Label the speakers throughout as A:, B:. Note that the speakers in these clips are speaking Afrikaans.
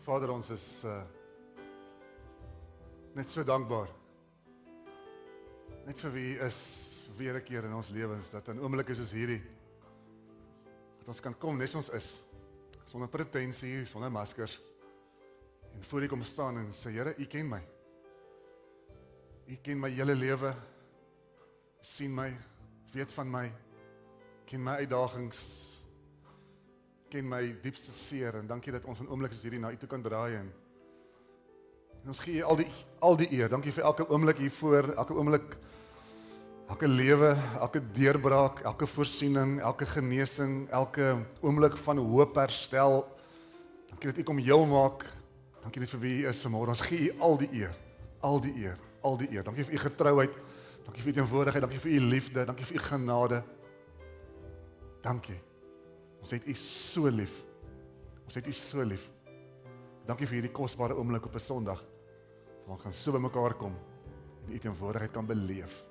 A: Vader, ons is net so dankbaar. Net vir wie U is weer 'n keer in ons lewens, dat in oomblikke soos hierdie, dat ons kan kom net soos ons is, sonder pretensie, sonder maskers, en voor U kom staan en sê, Here, U ken my. U ken my hele lewe, sien my, weet van my, ken my uitdagings, ken my diepste seer, en dankie dat ons in oomblikke soos hierdie na U toe kan draai, en ons gee U al die eer. Dankie vir elke oomblik hiervoor, elke oomblik, elke lewe, elke deurbraak, elke voorsiening, elke genesing, elke oomblik van hoop herstel. Dankie dat U kom heel maak. Dankie net vir wie U is vanmôre. Ons gee U al die eer, al die eer, al die eer. Dankie vir U getrouheid, dankie vir U teenwoordigheid, dankie vir U liefde, dankie vir U genade. Dankie. Ons het U so lief. Ons het U so lief. Dankie vir hierdie kosbare oomblik op 'n Sondag, waar ons kan so by mekaar kom en U teenwoordigheid kan beleef.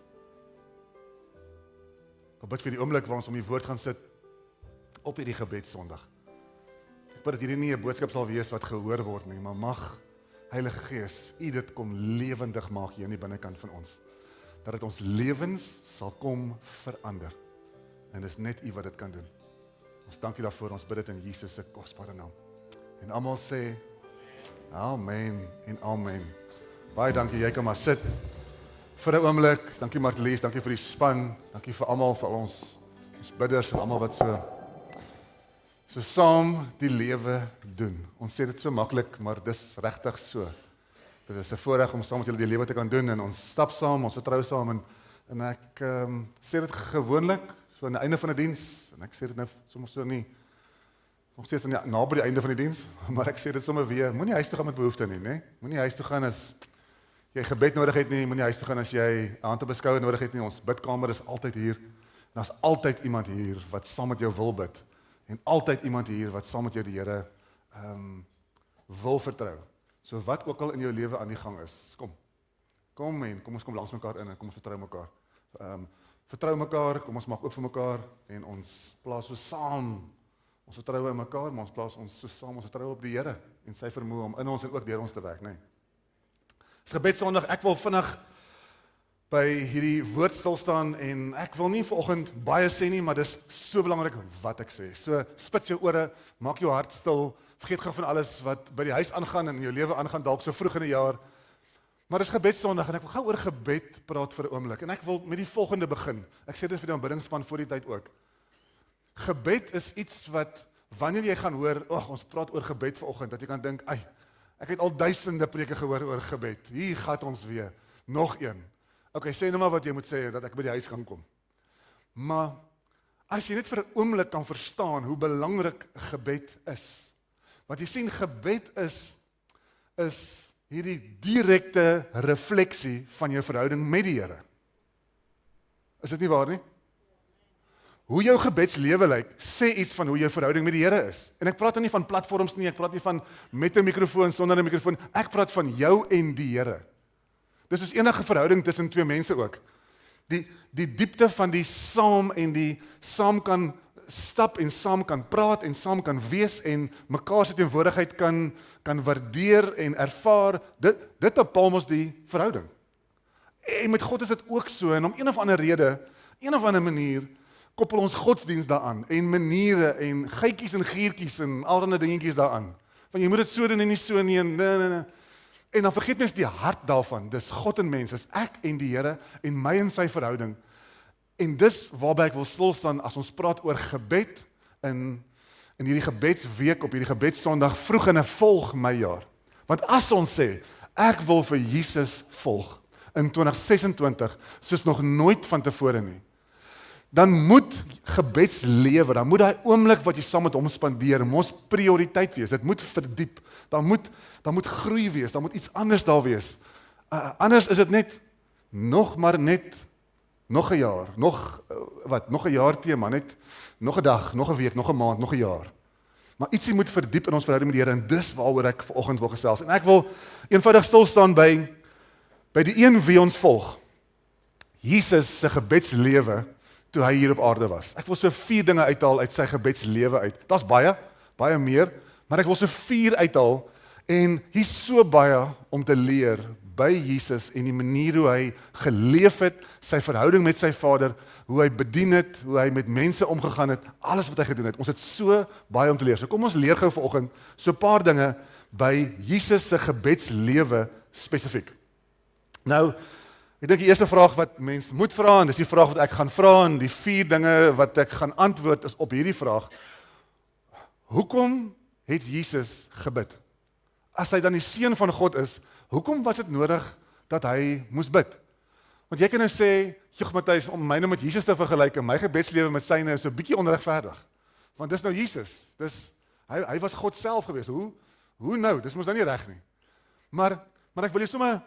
A: Ek bid vir die oomblik waar ons om die woord gaan sit op hierdie gebedssondag. Ek bid dat hierdie nie 'n boodskap sal wees wat gehoor word nie, maar mag Heilige Gees U dit kom lewendig maak hier in die binnekant van ons. Dat dit ons lewens sal kom verander. En dis net U wat dit kan doen. Ons dankie daarvoor, ons bid dit in Jesus se kosbare naam. En almal sê, amen en amen. Baie dankie, jy kan maar sit vir 'n oomblik. Dankie Martelies, dankie vir die span, dankie vir almal, vir ons bidders en almal wat so saam die lewe doen. Ons sê dit so maklik, maar dis regtig so. Dit is 'n voorreg om saam met julle die lewe te kan doen, en ons stap saam, ons vertrou saam, en ek sê dit gewoonlik, so aan die einde van 'n diens, en ek sê dit nou soms so nie, nog steeds na by die einde van die diens, maar ek sê dit sommer weer, moenie huis toe gaan met behoefte nie, né? Moenie huis toe gaan as jy gebed nodig het nie, moenie huis toe gaan as jy 'n hand op 'n skouer nodig het nie. Ons bidkamer is altyd hier, en daar's altyd iemand hier wat saam met jou wil bid, en altyd iemand hier wat saam met jou die Here wil vertrou. So wat ook al in jou lewe aan die gang is, kom ons kom langs mekaar in, en kom ons vertrou mekaar. Vertrou mekaar, kom ons maak oop vir mekaar, en ons plaas so saam ons vertroue in mekaar, maar ons plaas ons so saam ons vertroue op die Here en sy vermoë om in ons en ook deur ons te werk, né? Dis gebedssondag, ek wil vinnig by hierdie woord stil staan, en ek wil nie vanoggend baie sê nie, maar dis so belangrik wat ek sê. So spits jou ore, maak jou hart stil, vergeet gou van alles wat by die huis aangaan en in jou lewe aangaan, dalk so vroeg in die jaar. Maar dis gebedssondag, en ek wil gou oor gebed praat vir 'n oomblik, en ek wil met die volgende begin. Ek sê dit vir die aanbiddingspan voor die tyd ook. Gebed is iets wat, wanneer jy gaan hoor, ons praat oor gebed vanoggend, dat jy kan dink, ek het al duisende preke gehoor oor gebed. Hier gaan ons weer, nog een. Okay, sê nou maar wat jy moet sê, dat ek by die huis kan kom. Maar, as jy net vir 'n oomblik kan verstaan hoe belangrik gebed is. Want jy sien, gebed is hierdie direkte refleksie van jou verhouding met die Here. Is dit nie waar nie? Hoe jou gebedslewe lyk, sê iets van hoe jou verhouding met die Here is. En ek praat nou nie van platforms nie, ek praat nie van met 'n mikrofoon, sonder 'n mikrofoon, ek praat van jou en die Here. Dis soos enige verhouding tussen twee mense ook. Die diepte van die saam en die saam kan stap en saam kan praat en saam kan wees en mekaar se teenwoordigheid kan waardeer en ervaar, dit bepaal mos die verhouding. En met God is dit ook so, en om een of ander rede, een of ander manier, koppel ons godsdienst daaraan, en maniere, en geitjies en giertjies, en allerlei dingetjies daaraan. Van jy moet dit so doen en nie so nie, en dan vergeet mens die hart daarvan, dis God en mens, dis ek en die Here, en my en sy verhouding. En dis waarby ek wil stilstaan, as ons praat oor gebed, in hierdie gebedsweek, op hierdie gebedssondag, vroeg in 'n volg my jaar. Want as ons sê, ek wil vir Jesus volg, in 2026, soos nog nooit van tevore nie, dan moet gebedslewe, dan moet daai oomblik wat jy saam met hom spandeer, mos prioriteit wees, dit moet verdiep, dan moet groei wees, dan moet iets anders daar wees. Anders is dit net, nog 'n jaar, nog 'n jaar tema, net nog 'n dag, nog 'n week, nog 'n maand, nog 'n jaar. Maar ietsie moet verdiep in ons verhouding met die Here, en dis waaroor ek vanoggend wil gesels. En ek wil eenvoudig stil staan by die een wie ons volg. Jesus se gebedslewe toe hy hier op aarde was. Ek wil so 4 dinge uithaal uit sy gebedslewe uit. Daar's baie meer, maar ek wil so 4 uithaal, En hier's so baie om te leer by Jesus en die manier hoe hy geleef het, sy verhouding met sy Vader, hoe hy bedien het, hoe hy met mense omgegaan het, alles wat hy gedoen het. Ons het so baie om te leer. So kom ons leer gou vanoggend so 'n paar dinge by Jesus se gebedslewe spesifiek. Nou, ek dink die eerste vraag wat mens moet vra, en dis die vraag wat ek gaan vra, en die 4 dinge wat ek gaan antwoord is op hierdie vraag. Hoekom het Jesus gebid? As hy dan die seun van God is, hoekom was dit nodig dat hy moes bid? Want jy kan nou sê, "Joh Matthys, om my nou met Jesus te vergelyk en my gebedslewe met syne is so 'n bietjie onregverdig." Want dis nou Jesus. Hy was God self gewees. Hoe nou? Dis mos nou nie reg nie. Maar ek wil jy sommer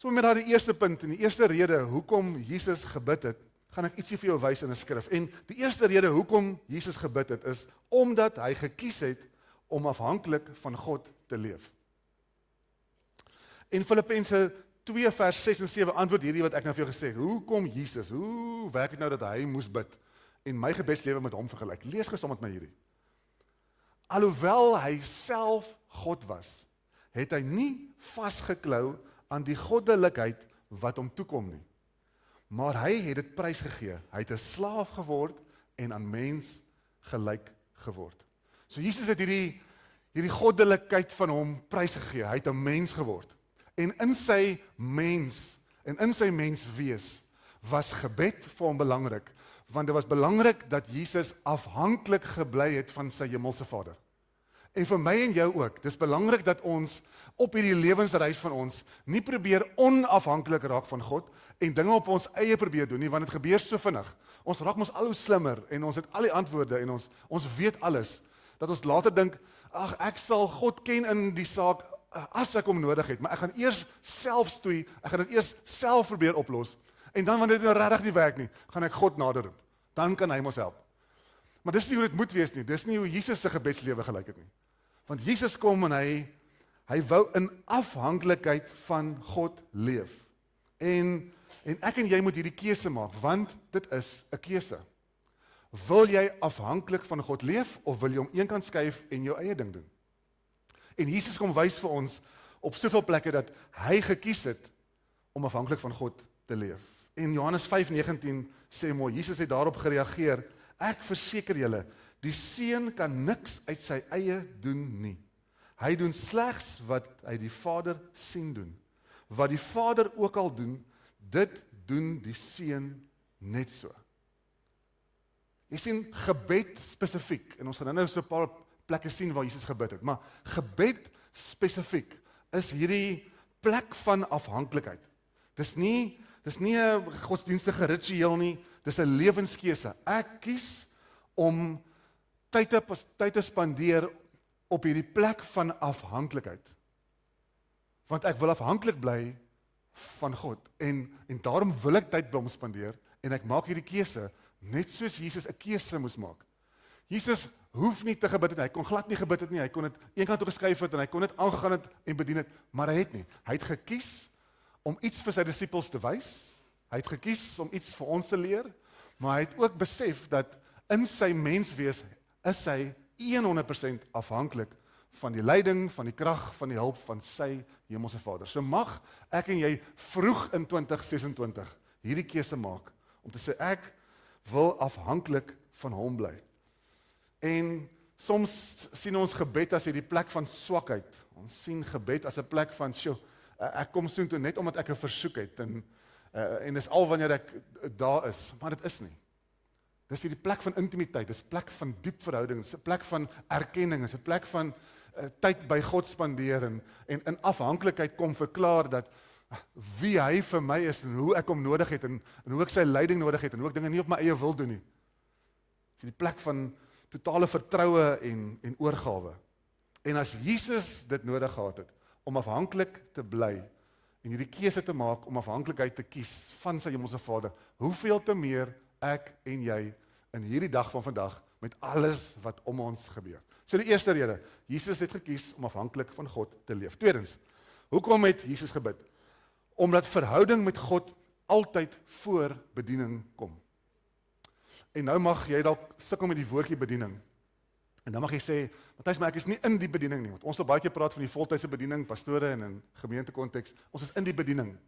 A: met daardie eerste punt en die eerste rede hoekom Jesus gebid het, gaan ek ietsie vir jou wys in 'n skrif. En die eerste rede hoekom Jesus gebid het is omdat hy gekies het om afhanklik van God te leef. En Filippense 2 vers 6 en 7 antwoord hierdie wat ek nou vir jou gesê het. Hoe werk dit nou dat hy moes bid en my gebedslewe met hom vergelyk? Lees gesom met my hierdie. Alhoewel hy self God was, het hy nie vasgeklou aan die goddelikheid wat hom toekom nie. Maar hy het dit prysgegee. Hy het 'n slaaf geword en aan mens gelyk geword. So Jesus het hierdie goddelikheid van hom prysgegee. Hy het 'n mens geword. En in sy menswees was gebed vir hom belangrik, want dit was belangrik dat Jesus afhanklik gebly het van sy hemelse Vader. En vir my en jou ook, dis belangrik dat ons op hierdie lewensreis van ons nie probeer onafhanklik raak van God en dinge op ons eie probeer doen nie, want dit gebeur so vinnig. Ons raak mos al hoe slimmer en ons het al die antwoorde en ons weet alles, dat ons later dink, ag, ek sal God ken in die saak as ek hom nodig het, maar ek gaan eers self stoei, ek gaan dit eers self probeer oplos, en dan wanneer dit nou regtig nie werk nie, gaan ek God nader roep, dan kan hy ons help. Maar dis nie hoe dit moet wees nie, dis nie hoe Jesus se gebedslewe gelyk het nie. Want Jesus kom en hy wou in afhanklikheid van God leef. En ek en jy moet hierdie keuse maak, want dit is 'n keuse. Wil jy afhanklik van God leef, of wil jy hom eenkant skuif en jou eie ding doen? En Jesus kom wys vir ons op soveel plekke dat hy gekies het om afhanklik van God te leef. En Johannes 5:19 sê mooi, Jesus het daarop gereageer, ek verseker julle, die seun kan niks uit sy eie doen nie. Hy doen slegs wat hy die Vader sien doen. Wat die Vader ook al doen, dit doen die seun net so. Jy sien gebed spesifiek, en ons gaan nou so 'n paar plekke sien waar Jesus gebid het, maar gebed spesifiek is hierdie plek van afhanklikheid. Dis nie 'n godsdienstige ritueel nie, dis 'n lewenskeuse. Ek kies om tyd te spandeer op hierdie plek van afhanklikheid. Want ek wil afhanklik bly van God, en daarom wil ek tyd by hom spandeer, en ek maak hierdie keuse, net soos Jesus 'n keuse moes maak. Jesus hoef nie te gebid het, hy kon glad nie gebid het nie, hy kon dit eenkant toe geskuif het, en hy kon dit aangegaan het en bedien het, maar hy het nie. Hy het gekies om iets vir sy disippels te wys, hy het gekies om iets vir ons te leer, maar hy het ook besef dat in sy menswees is hy 100% afhanklik van die leiding, van die krag, van die hulp van sy hemelse Vader. So mag ek en jy vroeg in 2026 hierdie keuse maak, om te sê ek wil afhanklik van hom bly. En soms sien ons gebed as hierdie plek van swakheid. Ons sien gebed as 'n plek van, ek kom soontoe net omdat ek 'n versoek het, en dis al wanneer ek daar is, maar dit is nie. Dis hierdie plek van intimiteit, dis 'n plek van diep verhouding, dis 'n plek van erkenning, dis 'n plek van tyd by God spandeer, en in afhanklikheid kom verklaar dat wie hy vir my is, en hoe ek hom nodig het, en hoe ek sy leiding nodig het, en hoe ek dinge nie op my eie wil doen nie. Dis die plek van totale vertroue en oorgawe. En as Jesus dit nodig gehad het, om afhanklik te bly, en hierdie keuse te maak, om afhanklikheid te kies van sy hemelse Vader, hoeveel te meer ek en jy, in hierdie dag van vandag, met alles wat om ons gebeur. So die eerste rede, Jesus het gekies om afhanklik van God te leef. Tweedens, hoekom het Jesus gebid? Omdat verhouding met God altyd voor bediening kom. En nou mag jy dalk sukkel met die woordjie bediening. En dan mag jy sê, Matthys, maar ek is nie in die bediening nie, want ons wil baie keer praat van die voltydse bediening, pastore en in gemeentekonteks, ons is in die bediening.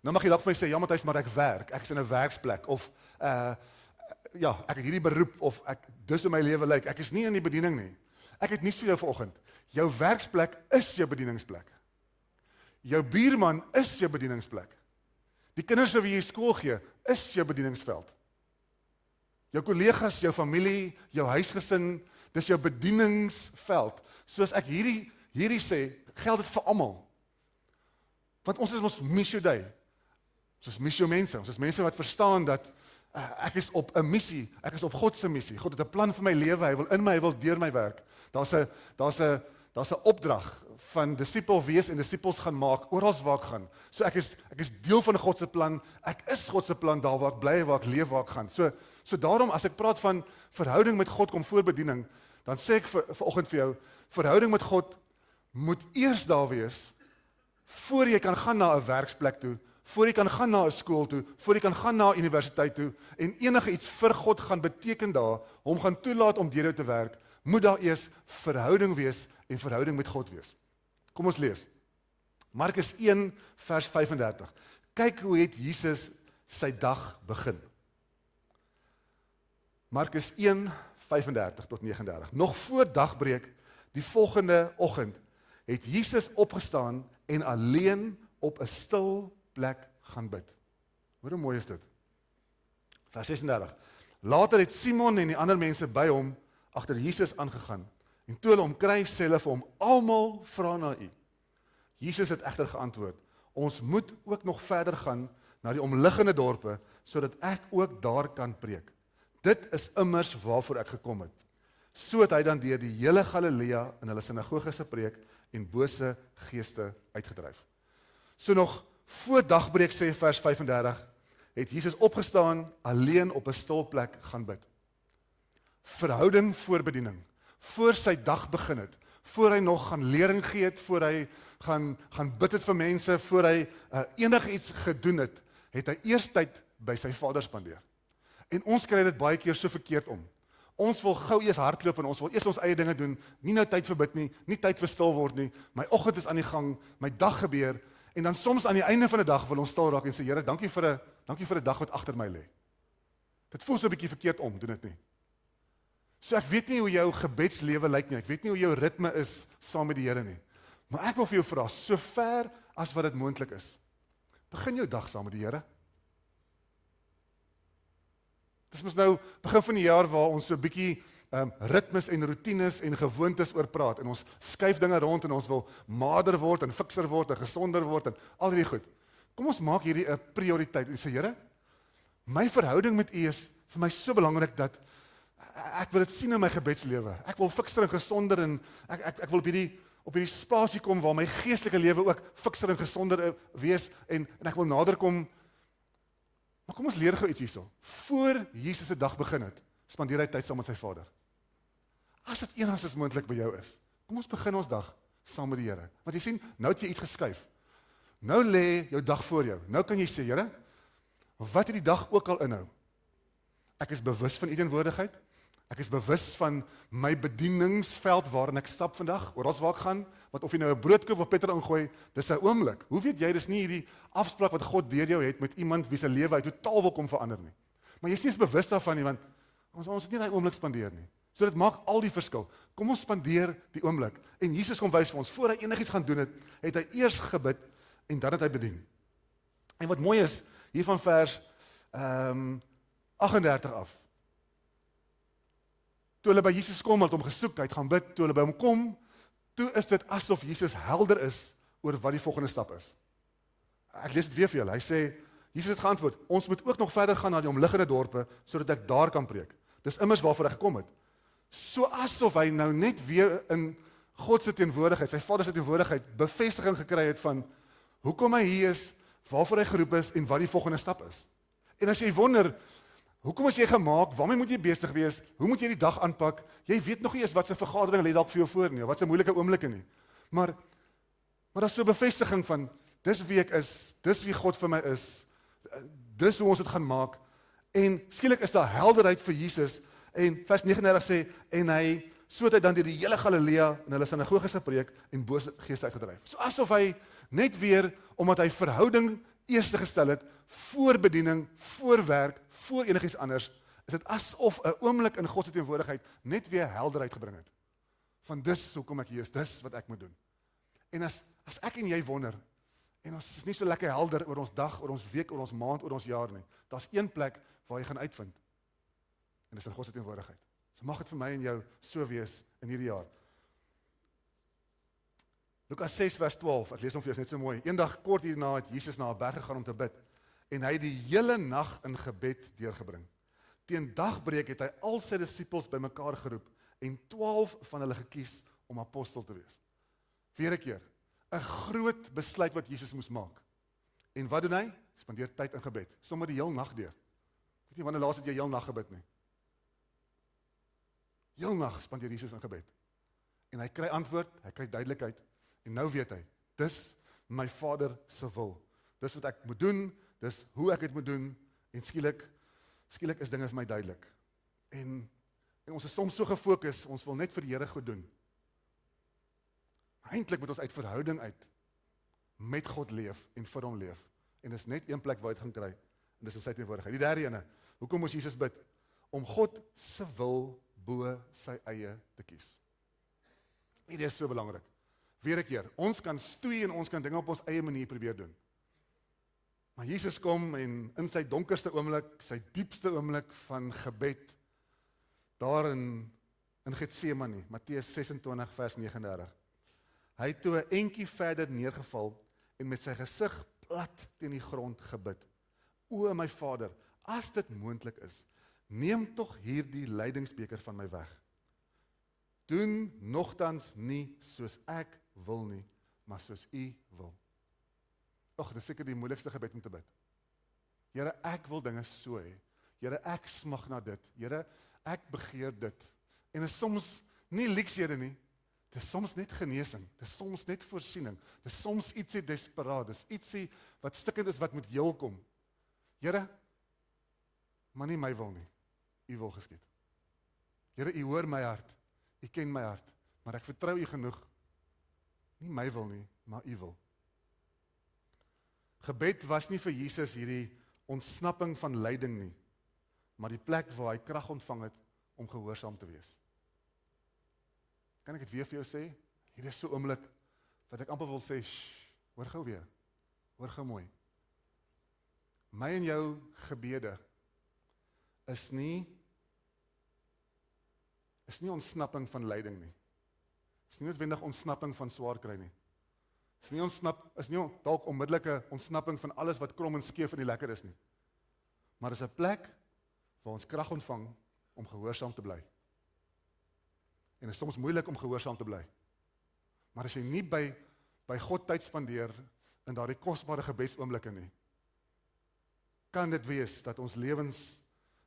A: Dan mag jy dalk vir my sê, ja Matthys, maar ek werk, ek is in 'n werksplek, of ja, ek het hierdie beroep, of dis hoe my lewe lyk, ek is nie in die bediening nie. Ek het nuus vir jou vanoggend, jou werksplek is jou bedieningsplek. Jou buurman is jou bedieningsplek. Die kinders vir wie jy skool gee, is jou bedieningsveld. Jou kollegas, jou familie, jou huisgesin, dis jou bedieningsveld. Soos ek hierdie sê, geld dit vir almal. Want ons is mos missio dei. Ons is missio mense, ons is mense wat verstaan dat ek is op 'n missie, ek is op God se missie. God het 'n plan vir my lewe, hy wil in my, hy wil deur my werk. Daar's 'n opdrag van disipel wees en disippels gaan maak oral waar ek gaan. So ek is deel van God se plan. Ek is God se plan daar waar ek bly, waar ek leef, waar ek gaan. So daarom as ek praat van verhouding met God kom voor bediening, dan sê ek vanoggend vir jou, verhouding met God moet eers daar wees voor jy kan gaan na 'n werksplek toe, voor jy kan gaan na 'n skool toe, voor jy kan gaan na 'n universiteit toe en enige iets vir God gaan beteken daar, hom gaan toelaat om deur jou te werk, moet daar eers verhouding wees en verhouding met God wees. Kom ons lees. Markus 1 vers 35. Kyk hoe het Jesus sy dag begin. Markus 1 35 tot 39. Nog voor dagbreek die volgende oggend het Jesus opgestaan en alleen op 'n stil plek gaan bid. Hoe mooi is dit? Vers 36. Later het Simon en die ander mense by hom agter Jesus aangegaan. En toe hulle hom kry, sê hulle vir hom, almal vra na u. Jesus het egter geantwoord, ons moet ook nog verder gaan na die omliggende dorpe, sodat ek ook daar kan preek. Dit is immers waarvoor ek gekom het. So het hy dan deur die hele Galilea in hulle sinagoges gepreek en bose geeste uitgedryf. So nog voor dagbreek sê vers 35, het Jesus opgestaan, alleen op 'n stil plek gaan bid. Verhouding voor bediening, voor sy dag begin het, voor hy nog gaan lering gee het, voor hy gaan bid het vir mense, voor hy enigiets gedoen het, het hy eers tyd by sy Vader spandeer. En ons kry dit baie keer so verkeerd om. Ons wil gou eers hardloop en ons wil eers ons eie dinge doen, nie nou tyd vir bid nie tyd vir stil word nie, my oggend is aan die gang, my dag gebeur, en dan soms aan die einde van die dag wil ons stil raak en sê, Here, dankie vir 'n dag wat agter my lê. Dit voel so 'n bietjie verkeerd om, doen dit nie? So ek weet nie hoe jou gebedslewe lyk nie, ek weet nie hoe jou ritme is saam met die Here nie, maar ek wil vir jou vra, so ver as wat dit moontlik is, begin jou dag saam met die Here. Dis mos nou begin van die jaar waar ons so 'n bietjie ritmes en routines en gewoontes oor praat en ons skuif dinge rond en ons wil mader word en fikser word en gesonder word en al hierdie goed. Kom ons maak hierdie 'n prioriteit en sê, Here, my verhouding met U is vir my so belangrik dat ek wil dit sien in my gebedslewe. Ek wil fikser en gesonder en ek wil op hierdie spasie kom waar my geestelike lewe ook fikser en gesonder wees en ek wil naderkom. Maar kom ons leer gou iets hierso. Voor Jesus se dag begin het, spandeer hy tyd saam met sy Vader. As dit enigstens moontlik by jou is, kom ons begin ons dag saam met die Here. Want jy sien, nou het jy iets geskuif. Nou lê jou dag voor jou. Nou kan jy sê, Here, wat het die dag ook al inhou? Ek is bewus van U teenwoordigheid. Ek is bewus van my bedieningsveld waarin ek stap vandag, oral waar ek gaan, want of jy nou 'n brood koop of petrol ingooi, dis 'n oomblik. Hoe weet jy, dis nie hierdie afspraak wat God deur jou het met iemand wie se lewe hy totaal wil kom verander nie. Maar jy is nie eens bewus daarvan nie, want ons het nie daai oomblik spandeer nie. So dit maak al die verskil. Kom ons spandeer die oomblik. En Jesus kom wys vir ons, voor hy enigiets gaan doen het hy eers gebid en dan het hy bedien. En wat mooi is, hier van vers 38 af. Toe hulle by Jesus kom, het hom gesoek, hy het gaan bid, toe hulle by hom kom, toe is dit asof Jesus helder is oor wat die volgende stap is. Ek lees dit weer vir julle, hy sê, Jesus het geantwoord, ons moet ook nog verder gaan na die omliggende dorpe, sodat ek daar kan preek. Dis immers waarvoor ek gekom het. So asof hy nou net weer in God se teenwoordigheid, sy Vader se teenwoordigheid, bevestiging gekry het van, hoekom hy hier is, waarvoor hy geroep is, en wat die volgende stap is. En as jy wonder, hoekom is jy gemaak? Waarmee moet jy besig wees? Hoe moet jy die dag aanpak? Jy weet nog nie eens wat se vergadering lê dalk vir jou voor nie, wat se moeilike oomblikke nie. Maar daar's so 'n bevestiging van dis wie ek is, dis wie God vir my is. Dis hoe ons dit gaan maak. En skielik is daar helderheid vir Jesus en vers 39 sê en hy so het hy dan deur die hele Galilea in hulle sinagoges gepreek en bose geeste uitgedryf. So asof hy net weer, omdat hy verhouding eerste gestel het, voor bediening, voor werk, voor enigiets anders, is dit asof 'n oomblik in God se teenwoordigheid net weer helderheid gebring het. Van dis hoekom ek hier is, dis wat ek moet doen. En as ek en jy wonder, en ons is nie so lekker helder oor ons dag, oor ons week, oor ons maand, oor ons jaar nie, daar's een plek waar jy gaan uitvind, en dis in God se teenwoordigheid. So mag dit vir my en jou so wees in hierdie jaar. Lukas 6 vers 12, ek lees hom vir jou, is net so mooi. Eendag kort hierna het Jesus na 'n berg gegaan om te bid, en hy het die hele nag in gebed deurgebring. Teen dagbreek het hy al sy disippels bymekaar geroep, en 12 van hulle gekies om apostel te wees. Weer 'n keer, 'n groot besluit wat Jesus moes maak. En wat doen hy? Spandeer tyd in gebed, sommer die hele nag deur. Weet jy wanneer laas het jy heel nag gebid nie? Heel nag spandeer Jesus in gebed. En hy kry antwoord, hy kry duidelikheid, en nou weet hy, dis my Vader se wil. Dis wat ek moet doen, dis hoe ek dit moet doen, en skielik is dinge vir my duidelik. En ons is soms so gefokus, ons wil net vir die Here goed doen. Eintlik moet ons uit verhouding uit met God leef en vir hom leef. En dis net een plek waar jy dit gaan kry, en dis in sy teenwoordigheid. Die derde ene, hoekom moes Jesus bid? Om God se wil bo sy eie te kies. Dit is so belangrik. Weer 'n keer, ons kan stoei en ons kan dinge op ons eie manier probeer doen. Maar Jesus kom en in sy donkerste oomblik, sy diepste oomblik van gebed, daar in Getsemane, Matteus 26 vers 39. Hy het toe 'n entjie verder neergeval en met sy gesig plat teen die grond gebid. O my Vader, as dit moontlik is, neem tog hierdie lydingsbeker van my weg. Doen nogtans nie soos ek wil nie, maar soos U wil. Ag, dis seker die moeilikste gebed om te bid. Here, ek wil dinge so hê. Here, ek smag na dit. Here, ek begeer dit. En is soms nie leksede nie. Dis soms net genesing. Dis soms net voorsiening. Dis soms ietsie desperaat. Dis ietsie wat stikkend is wat moet heel kom. Here, maar nie my wil nie. U wil geskied. Here, U hoor my hart. U ken my hart. Maar ek vertrou U genoeg. Nie my wil nie, maar U wil. Gebed was nie vir Jesus hierdie ontsnapping van lyding nie, maar die plek waar hy krag ontvang het om gehoorsaam te wees. Kan ek dit weer vir jou sê? Hier is so 'n oomblik wat ek amper wil sê, hoor gou weer. Hoor gou mooi. My en jou gebede is nie ontsnapping van lyding nie. Is nie noodwendig ontsnapping van swaar kry nie. Is nie dalk onmiddellike ontsnapping van alles wat krom en skeef en nie lekker is nie. Maar is 'n plek waar ons krag ontvang om gehoorsaam te bly. En dit is soms moeilik om gehoorsaam te bly. Maar as jy nie by God tyd spandeer in daardie kosbare gebedsoomblikke nie, kan dit wees dat ons lewens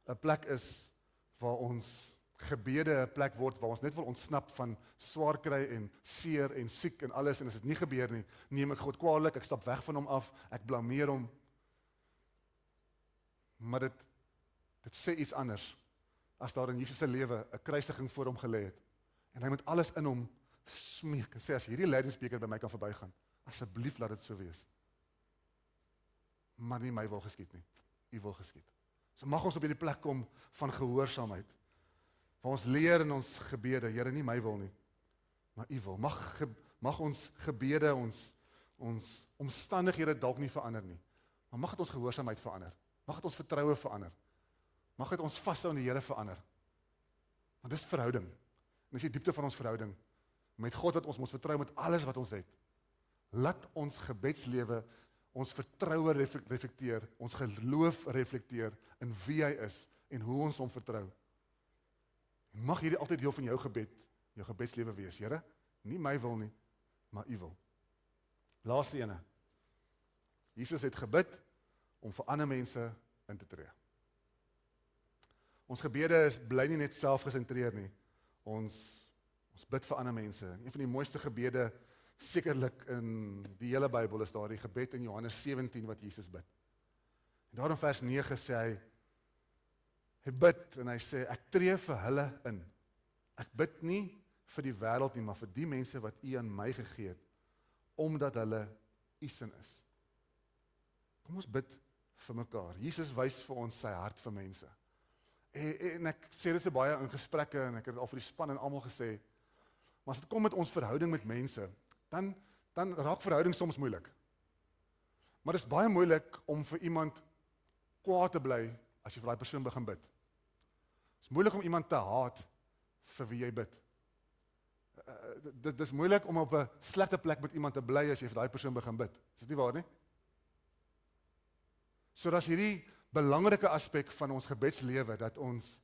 A: 'n plek is waar ons gebede 'n plek word waar ons net wil ontsnap van swaar kry en seer en siek en alles, en as dit nie gebeur nie, neem ek God kwaadlik, ek stap weg van hom af, ek blameer hom. Maar dit sê iets anders, as daar in Jesus se lewe 'n kruisiging voor hom gelê het, en hy moet alles in hom smeek, en sê, as hierdie lydingsbeker by my kan verbygaan, asseblief laat dit so wees. Maar nie my wil geskied nie, U wil geskied. So mag ons op hierdie plek kom van gehoorsaamheid, waar ons leer in ons gebede, Here, nie my wil nie, maar U wil. Mag ons gebede, ons omstandighede dalk nie verander nie, maar mag dit ons gehoorsaamheid verander. Mag dit ons vertroue verander. Mag dit ons vashou in die Here verander. Want dis verhouding. En dis die diepte van ons verhouding met God, wat ons moet vertrou met alles wat ons het. Laat ons gebedslewe ons vertroue reflekteer, ons geloof reflekteer in wie hy is en hoe ons hom vertrou. En mag hierdie altyd deel van jou gebedslewe wees. Here, nie my wil nie, maar U wil. Laaste ene. Jesus het gebid om vir ander mense in te tree. Ons gebede bly nie net selfgesentreerd nie. Ons bid vir ander mense. Een van die mooiste gebede sekerlik in die hele Bybel is daardie gebed in Johannes 17 wat Jesus bid. En daar in vers 9 sê hy bid en hy sê, ek tree vir hulle in. Ek bid nie vir die wêreld nie, maar vir die mense wat U aan my gegee het, omdat hulle U sin is. Kom ons bid vir mekaar. Jesus wys vir ons sy hart vir mense. En ek sê dit so baie in gesprekke, en ek het dit al vir die span en almal gesê, maar as dit kom met ons verhouding met mense, dan raak verhouding soms moeilik. Maar dit is baie moeilik om vir iemand kwaad te bly, as jy vir daai persoon begin bid. Het is moeilik om iemand te haat, vir wie jy bid. Dit is moeilik om op 'n slegte plek met iemand te bly, as jy vir daai persoon begin bid. Is dit nie waar nie? So dat is hierdie belangrike aspek van ons gebedslewe, dat ons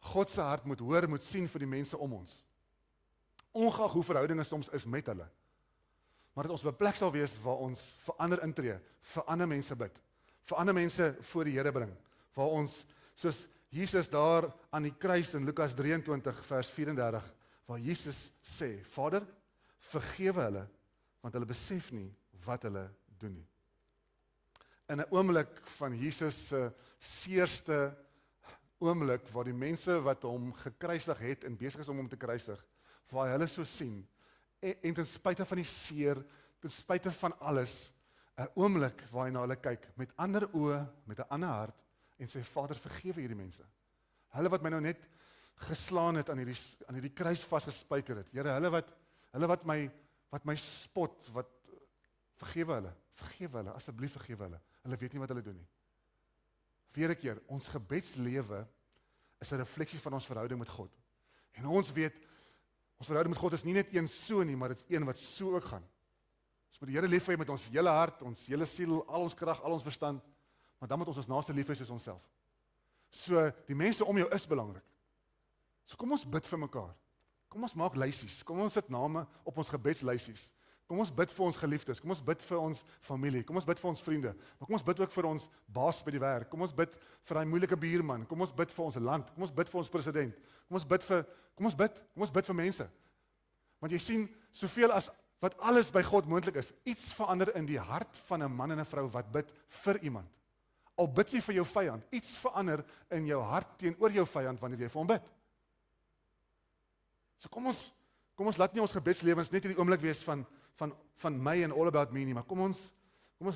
A: God se hart moet hoor, moet sien vir die mense om ons. Ongeag hoe verhoudinge soms is met hulle. Maar dat ons op 'n plek sal wees waar ons vir ander intree, vir ander mense bid, vir ander mense voor die Here bring, waar ons, soos Jesus daar aan die kruis in Lukas 23 vers 34, waar Jesus sê, Vader, vergewe hulle, want hulle besef nie wat hulle doen nie. In 'n oomblik van Jesus se seerste oomblik, waar die mense wat hom gekruisig het en besig is om hom te kruisig, waar hy hulle so sien, en ten spyte van die seer, ten spyte van alles, 'n oomblik waar hy na hulle kyk, met ander oë, met 'n ander hart, en sê, Vader, vergewe hierdie mense. Hulle wat my nou net geslaan het, aan hierdie kruis vasgespijker het. Here, hulle wat my spot, vergewe hulle, asseblief vergewe hulle. Hulle weet nie wat hulle doen nie. Weer 'n keer, ons gebedslewe is 'n refleksie van ons verhouding met God. En ons weet, ons verhouding met God is nie net een so nie, maar dit is een wat so ook gaan. Ons moet die Here lief hê met ons hele hart, ons hele siel, al ons krag, al ons verstand, maar dan moet ons naaste lief hê soos onsself. So, die mense om jou is belangrik. So kom ons bid vir mekaar. Kom ons maak lysies, kom ons sit name op ons gebedslysies. Kom ons bid vir ons geliefdes, kom ons bid vir ons familie, kom ons bid vir ons vriende, maar kom ons bid ook vir ons baas by die werk, kom ons bid vir daai moeilike buurman, kom ons bid vir ons land, kom ons bid vir ons president, kom ons bid vir mense. Want jy sien, soveel as wat alles by God moontlik is, iets verander in die hart van 'n man en 'n vrou wat bid vir iemand. Al bid jy vir jou vyand, iets verander in jou hart teenoor jou vyand wanneer jy vir hom bid. So kom ons laat nie ons gebedslewens net hierdie oomblik wees van my en all about me nie, maar kom ons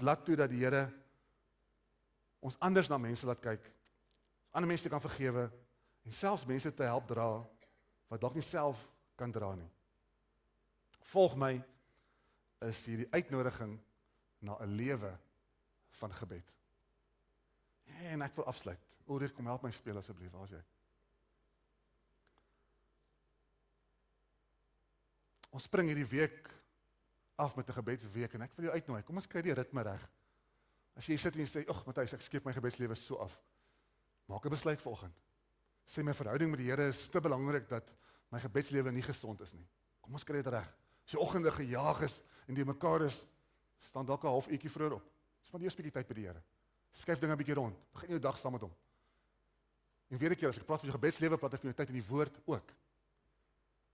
A: laat toe dat die Here ons anders na mense laat kyk, ander mense te kan vergewe, en selfs mense te help dra, wat dalk nie self kan dra nie. Volg my is hierdie uitnodiging na 'n lewe van gebed. En ek wil afsluit. Ulrich, kom help my speel asseblief, waar is jy? Ons spring hierdie week af met 'n gebedsweek, en ek wil jou uitnooi, kom ons kry die ritme reg. As jy sit en jy sê, Matthys, ek skep my gebedslewe so af, maak 'n besluit vanoggend. Sê my verhouding met die Here is te belangrik dat my gebedslewe nie gesond is nie. Kom ons kry dit reg. As jy oggende gejaag is en die mekaar is, staan dalk 'n half uurtjie vroeër op. Spandeer 'n bietjie tyd by die Here. Skuif dinge 'n bietjie rond. Begin jou dag saam met hom. En weer 'n keer, as ek praat van jou gebedslewe, praat ek van jou tyd in die woord ook.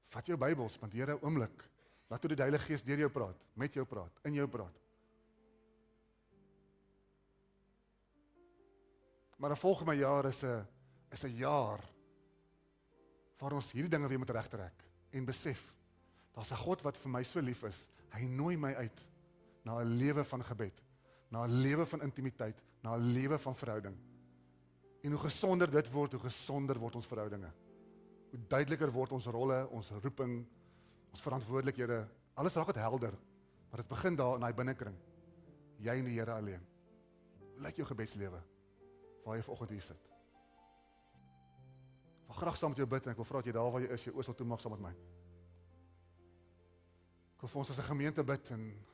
A: Vat jou Bybel, spandeer 'n oomblik. Laat toe die Heilige Gees deur jou praat, met jou praat, in jou praat. Maar 'n volgende jaar is 'n jaar waar ons hierdie dinge weer moet regtrek en besef, daar's 'n God wat vir my so lief is. Hy nooi my uit na 'n lewe van gebed, na 'n lewe van intimiteit, na 'n lewe van verhouding. En hoe gesonder dit word, hoe gesonder word ons verhoudinge. Hoe duideliker word ons rolle, ons roeping, ons verantwoordelikhede. Alles raak dit helder, maar dit begin daar in daai binnekring. Jy en die Here alleen. Hoe lyk jou gebedslewe? Waar jy vanoggend hier sit? Ek wil graag saam met jou bid, en ek wil vra dat jy daar waar jy is, jou oë sal toemaak saam met my. Ek wil vir ons as 'n gemeente bid, en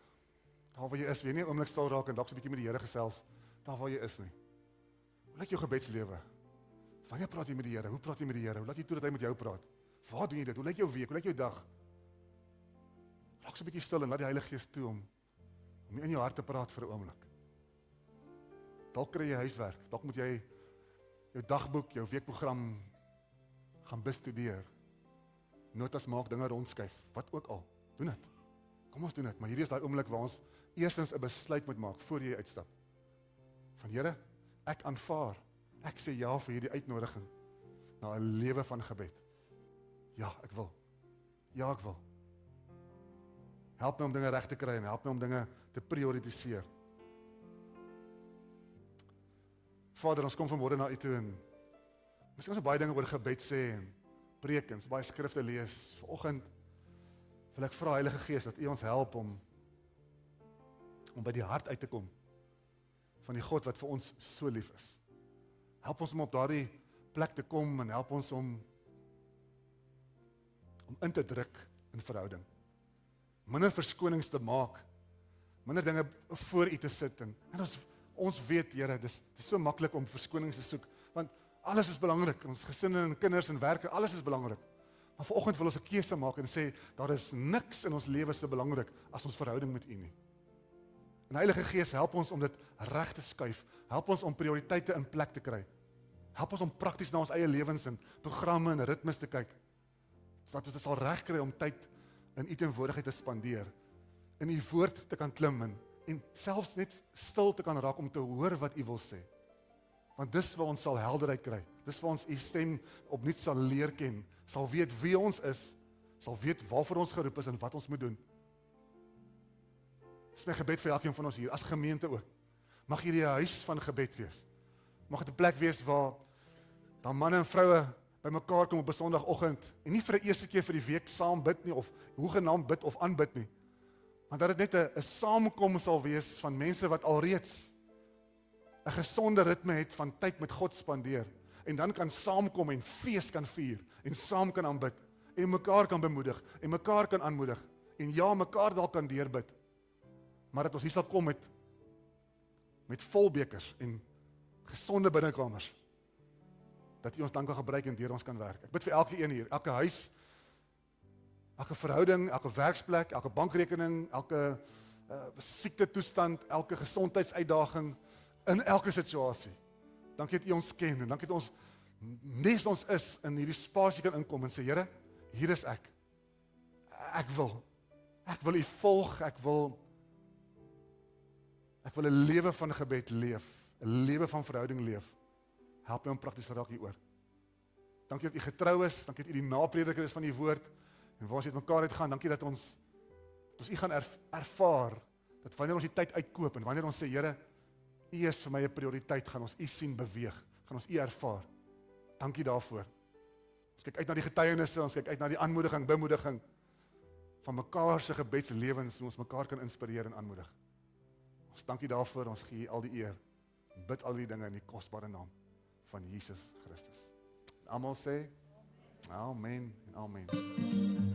A: daar waar jy is, wil jy nie 'n oomblik stil raak en dalk so 'n bietjie met die Here gesels, daar waar jy is nie. Hoe lyk jou gebedslewe? Wanneer praat jy met die Here? Hoe praat jy met die Here? Hoe laat jy toe dat hy met jou praat? Waar doen jy dit? Hoe lyk jou week? Hoe lyk jou dag? Raak so 'n bietjie stil en laat die Heilige Gees toe om in jou hart te praat vir 'n oomblik. Dalk kry jy huiswerk, dalk moet jy jou dagboek, jou weekprogram gaan bestudeer. Notas maak, dinge rondskuif, wat ook al. Doen dit. Kom ons doen dit, maar hierdie is daai oomblik waar ons eerstens 'n besluit moet maak voor jy uitstap. Van Here, ek aanvaar, ek sê ja vir hierdie uitnodiging na 'n lewe van gebed. Ja, ek wil. Ja, ek wil. Help my om dinge reg te kry en help my om dinge te prioritiseer. Vader, ons kom vanmôre na U toe en miskien ons baie dinge oor gebed sê en preek en baie skrifte lees. Vanoggend wil ek vra Heilige Gees dat U ons help om by die hart uit te kom van die God wat vir ons so lief is. Help ons om op daardie plek te kom en help ons om in te druk in verhouding. Minder verskonings te maak, minder dinge voor U te sit en ons weet, Here, dis so maklik om verskonings te soek, want alles is belangrik, ons gesinne en kinders en werke, alles is belangrik. Maar vanoggend wil ons 'n keuse maak en sê, daar is niks in ons lewe so belangrik as ons verhouding met U nie. En Heilige Gees, help ons om dit reg te skuif, help ons om prioriteite in plek te kry, help ons om prakties na ons eie lewens en programme en ritmes te kyk, sodat ons dit sal reg kry om tyd in U teenwoordigheid te spandeer, in U woord te kan klim en selfs net stil te kan raak om te hoor wat U wil sê. Want dis waar ons sal helderheid kry, dis waar ons U stem opnuut sal leer ken, sal weet wie ons is, sal weet waarvoor ons geroep is en wat ons moet doen. Dis my gebed vir elkeen van ons hier, as gemeente ook. Mag hierdie 'n huis van gebed wees. Mag dit 'n plek wees waar dan manne en vroue bymekaar kom op 'n Sondagoggend en nie vir die eerste keer vir die week saam bid nie of hoegenaamd bid of aanbid nie. Maar dat dit net 'n samekom sal wees van mense wat alreeds 'n gesonde ritme het van tyd met God spandeer en dan kan saamkom en fees kan vier en saam kan aanbid en mekaar kan bemoedig en mekaar kan aanmoedig en ja, mekaar dalk kan deurbid. Maar dat ons hier sal kom met vol bekers en gesonde binnekamers, dat U ons dan kan gebruik en deur ons kan werk. Ek bid vir elke een hier, elke huis, elke verhouding, elke werksplek, elke bankrekening, elke siektetoestand, elke gesondheidsuitdaging, in elke situasie. Dankie dat U ons ken en dankie dat ons, nes ons is, in hierdie spasie kan inkom en sê, Here, hier is ek. Ek wil U volg, ek wil 'n lewe van gebed leef, 'n lewe van verhouding leef. Help my om prakties te raak hieroor. Dankie dat U getrou is, dankie dat U die naprediker is van die woord, en waar ons met mekaar uitgaan, dankie dat ons U gaan ervaar, dat wanneer ons die tyd uitkoop, en wanneer ons sê, Here, U is vir my 'n prioriteit, gaan ons U sien beweeg, gaan ons U ervaar. Dankie daarvoor. Ons kyk uit na die getuienisse, ons kyk uit na die aanmoediging, bemoediging, van mekaar se gebedslewens, hoe ons mekaar kan inspireer en aanmoedig. Ons dankie daarvoor, ons gee U al die eer, en bid al die dinge in die kosbare naam van Jesus Christus. Almal sê, Amen en Amen.